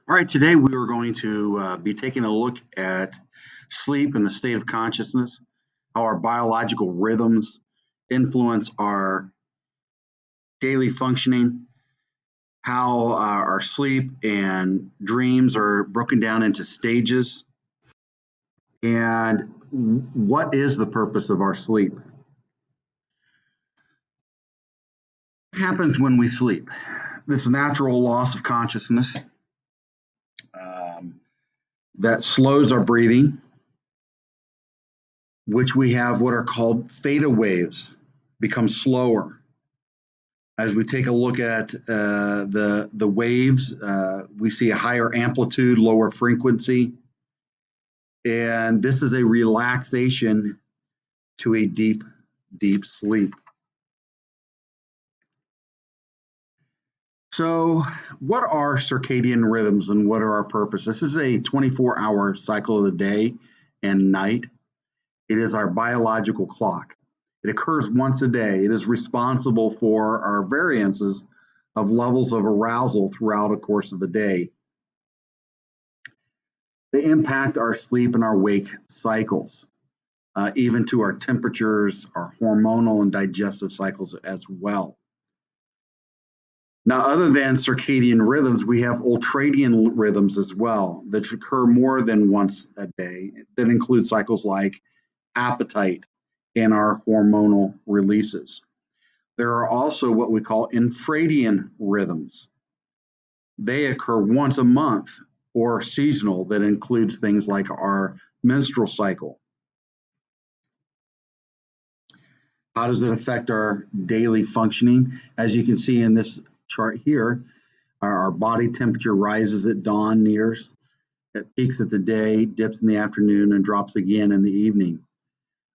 All right, today we are going to be taking a look at sleep and the state of consciousness, how our biological rhythms influence our daily functioning, how our sleep and dreams are broken down into stages, and what is the purpose of our sleep. What happens when we sleep? This natural loss of consciousness um, that slows our breathing, which we have what are called theta waves, become slower. As we take a look at the waves, we see a higher amplitude, lower frequency, and this is a relaxation to a deep, deep sleep. So, what are circadian rhythms and what are our purpose? This is a 24-hour cycle of the day and night. It is our biological clock. It occurs once a day. It is responsible for our variances of levels of arousal throughout the course of the day. They impact our sleep and our wake cycles, even to our temperatures, our hormonal and digestive cycles as well. Now, other than circadian rhythms, we have ultradian rhythms as well that occur more than once a day that include cycles like appetite and our hormonal releases. There are also what we call infradian rhythms. They occur once a month or seasonal that includes things like our menstrual cycle. How does it affect our daily functioning? As you can see in this chart here, our body temperature rises at dawn, nears, it peaks at the day, dips in the afternoon, and drops again in the evening.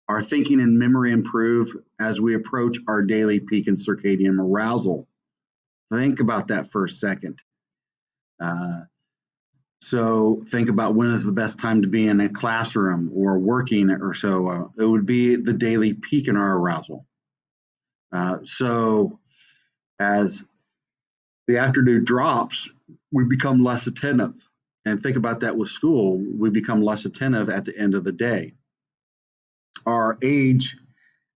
Our thinking and memory improve as we approach our daily peak in circadian arousal. Think about that for a second. So think about when is the best time to be in a classroom or working or so. It would be the daily peak in our arousal. So as the afternoon drops, we become less attentive. And think about that with school. We become less attentive at the end of the day. Our age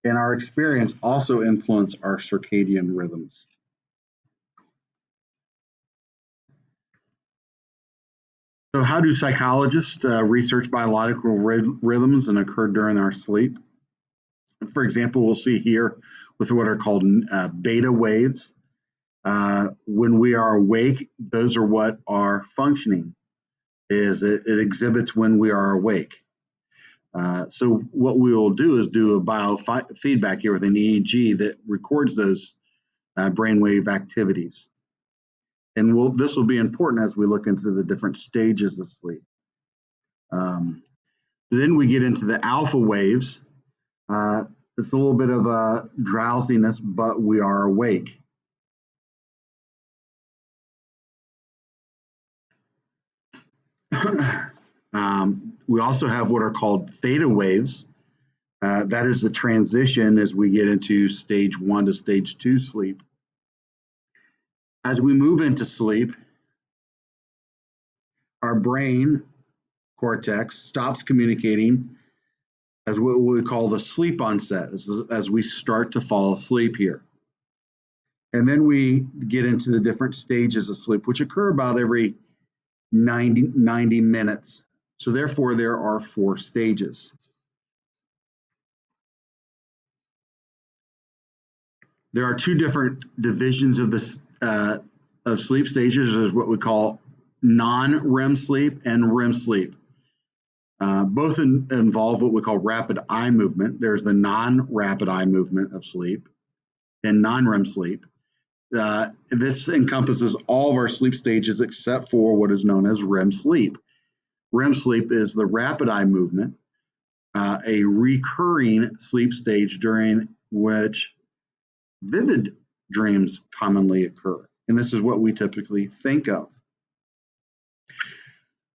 and our experience also influence our circadian rhythms. So, how do psychologists research biological rhythms and occur during our sleep? For example, we'll see here with what are called beta waves. When we are awake, those are what are functioning. It exhibits when we are awake. So what we will do is do a biofeedback here with an EEG that records those brainwave activities. And this will be important as we look into the different stages of sleep. Then we get into the alpha waves. It's a little bit of a drowsiness, but we are awake. We also have what are called theta waves. That is the transition as we get into stage 1 to stage 2 sleep. As we move into sleep, our brain cortex stops communicating as what we call the sleep onset, as we start to fall asleep here. And then we get into the different stages of sleep, which occur about every 90 minutes. So therefore, there are 4 stages. There are 2 different divisions of this of sleep stages. There's what we call non-REM sleep and REM sleep. Both involve what we call rapid eye movement. There's the non-rapid eye movement of sleep and non-REM sleep. This encompasses all of our sleep stages except for what is known as REM sleep. REM sleep is the rapid eye movement, a recurring sleep stage during which vivid dreams commonly occur. And this is what we typically think of.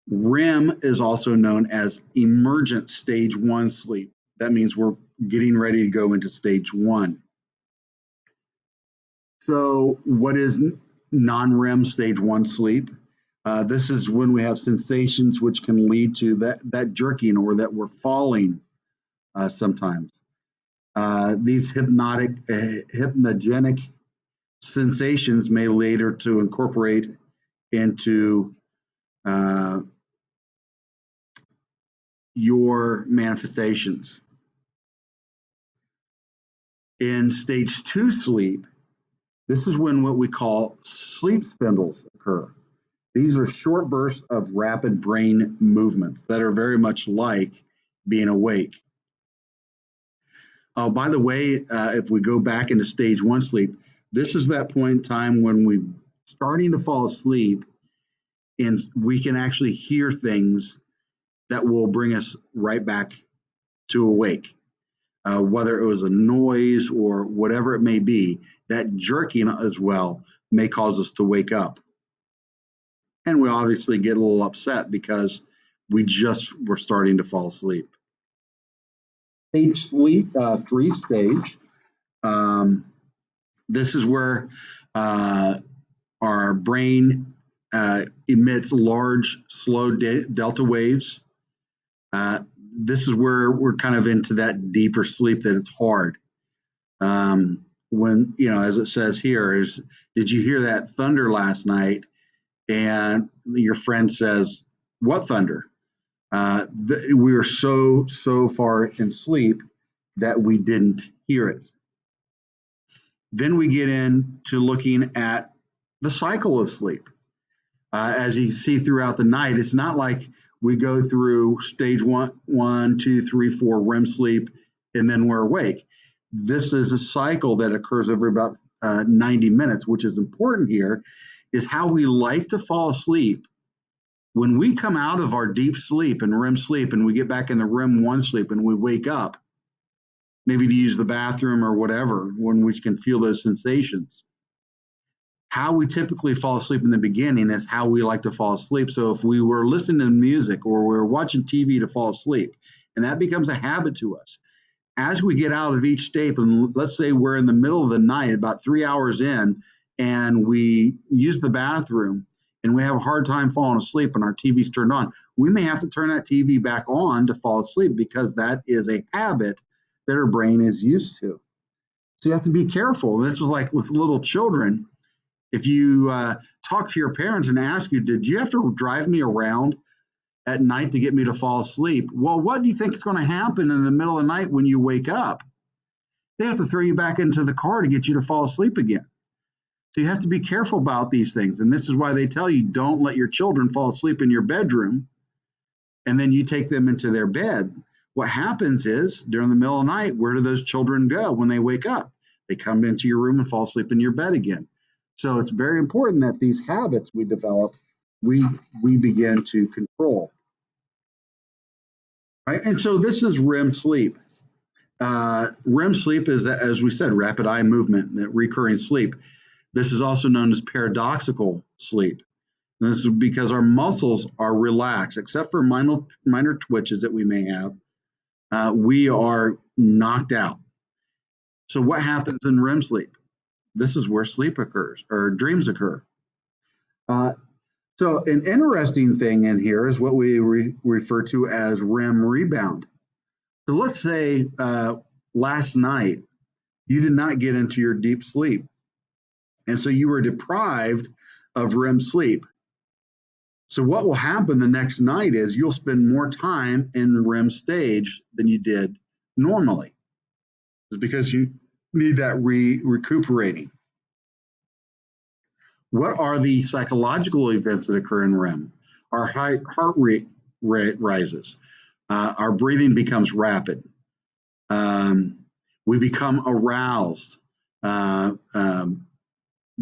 REM is also known as emergent stage 1 sleep. That means we're getting ready to go into stage 1. So, what is non-REM stage 1 sleep? This is when we have sensations which can lead to that jerking or that we're falling sometimes. These hypnogenic sensations may later to incorporate into uh, your manifestations. In stage 2 sleep, this is when what we call sleep spindles occur. These are short bursts of rapid brain movements that are very much like being awake. Oh, by the way, if we go back into stage 1 sleep, this is that point in time when we're starting to fall asleep and we can actually hear things that will bring us right back to awake. Whether it was a noise or whatever it may be, that jerking as well may cause us to wake up. And we obviously get a little upset because we just were starting to fall asleep. Stage sleep, 3 stage. Um, this is where our brain emits large, slow delta waves. This is where we're kind of into that deeper sleep that it's hard. When, as it says here, is did you hear that thunder last night? And your friend says, what thunder? We were so far in sleep that we didn't hear it. Then we get into looking at the cycle of sleep. As you see throughout the night, it's not like we go through stage one, two, three, four REM sleep, and then we're awake. This is a cycle that occurs every about 90 minutes, which is important here, is how we like to fall asleep. When we come out of our deep sleep and REM sleep and we get back in the REM 1 sleep and we wake up, maybe to use the bathroom or whatever, when we can feel those sensations. How we typically fall asleep in the beginning is how we like to fall asleep. So if we were listening to music or we were watching TV to fall asleep, and that becomes a habit to us, as we get out of each state, and let's say we're in the middle of the night, about 3 hours in, and we use the bathroom and we have a hard time falling asleep and our TV's turned on, we may have to turn that TV back on to fall asleep because that is a habit that our brain is used to. So you have to be careful. This is like with little children. If you talk to your parents and ask you, did you have to drive me around at night to get me to fall asleep? Well, what do you think is going to happen in the middle of the night when you wake up? They have to throw you back into the car to get you to fall asleep again. So you have to be careful about these things. And this is why they tell you don't let your children fall asleep in your bedroom and then you take them into their bed. What happens is during the middle of the night, where do those children go when they wake up? They come into your room and fall asleep in your bed again. So it's very important that these habits we develop, we begin to control. Right? And so this is REM sleep. REM sleep is, as we said, rapid eye movement, recurring sleep. This is also known as paradoxical sleep. And this is because our muscles are relaxed, except for minor twitches that we may have. We are knocked out. So what happens in REM sleep? This is where sleep occurs or dreams occur. So an interesting thing in here is what we refer to as REM rebound. So let's say last night you did not get into your deep sleep, and so you were deprived of REM sleep. So what will happen the next night is you'll spend more time in REM stage than you did normally. It's because you need that recuperating. What are the psychological events that occur in REM? Our heart rate rises. Our breathing becomes rapid. Um, we become aroused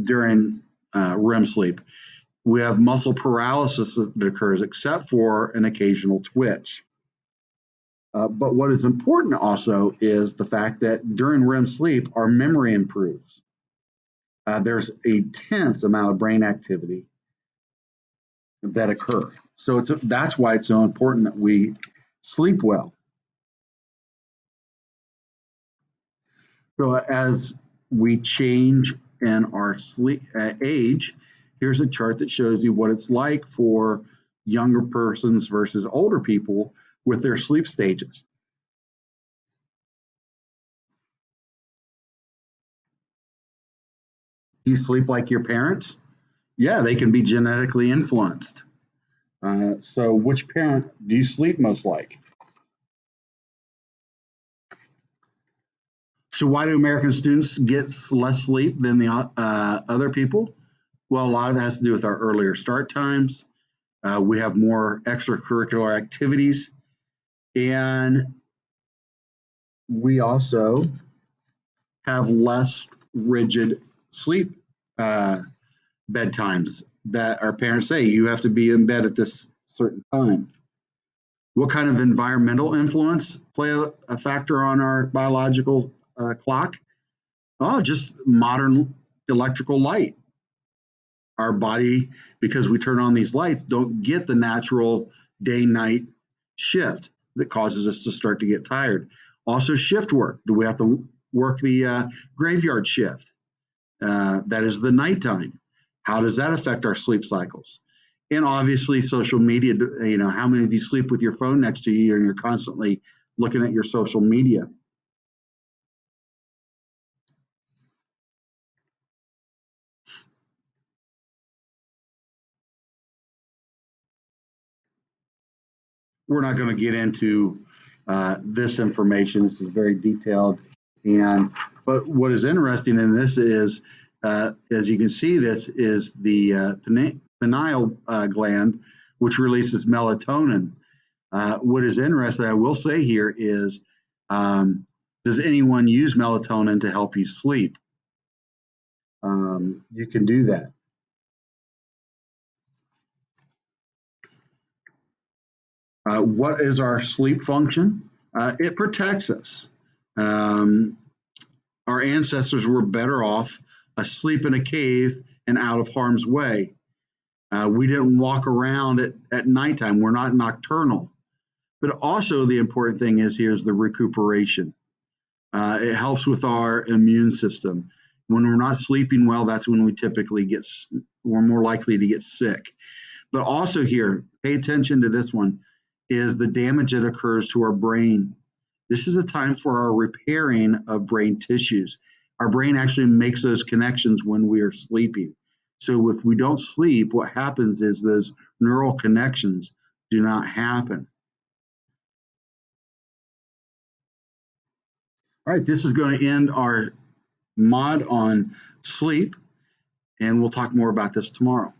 during REM sleep. We have muscle paralysis that occurs, except for an occasional twitch. But what is important also is the fact that during REM sleep, our memory improves. There's a tense amount of brain activity that occur. So that's why it's so important that we sleep well. So as we change in our sleep age, Here's a chart that shows you what it's like for younger persons versus older people with their sleep stages. Do you sleep like your parents? Yeah, they can be genetically influenced. So which parent do you sleep most like? So why do American students get less sleep than the other people? Well, a lot of it has to do with our earlier start times. We have more extracurricular activities, and we also have less rigid sleep uh, bedtimes that our parents say you have to be in bed at this certain time. What kind of environmental influence play a factor on our biological clock? Oh, just modern electrical light. Our body, because we turn on these lights, don't get the natural day-night shift that causes us to start to get tired. Also, shift work. Do we have to work the graveyard shift? That is the nighttime. How does that affect our sleep cycles? And obviously, social media. How many of you sleep with your phone next to you and you're constantly looking at your social media? We're not going to get into this information. This is very detailed. But what is interesting in this is, as you can see, this is the pineal gland, which releases melatonin. What is interesting, I will say here, is does anyone use melatonin to help you sleep? You can do that. What is our sleep function? It protects us. Um, our ancestors were better off asleep in a cave and out of harm's way. We didn't walk around at nighttime. We're not nocturnal. But also, the important thing is here's the recuperation. It helps with our immune system. When we're not sleeping well, that's when we typically we're more likely to get sick. But also, here, pay attention to this one, is the damage that occurs to our brain. This is a time for our repairing of brain tissues. Our brain actually makes those connections when we are sleeping. So if we don't sleep, what happens is those neural connections do not happen. All right, this is going to end our mod on sleep, and we'll talk more about this tomorrow.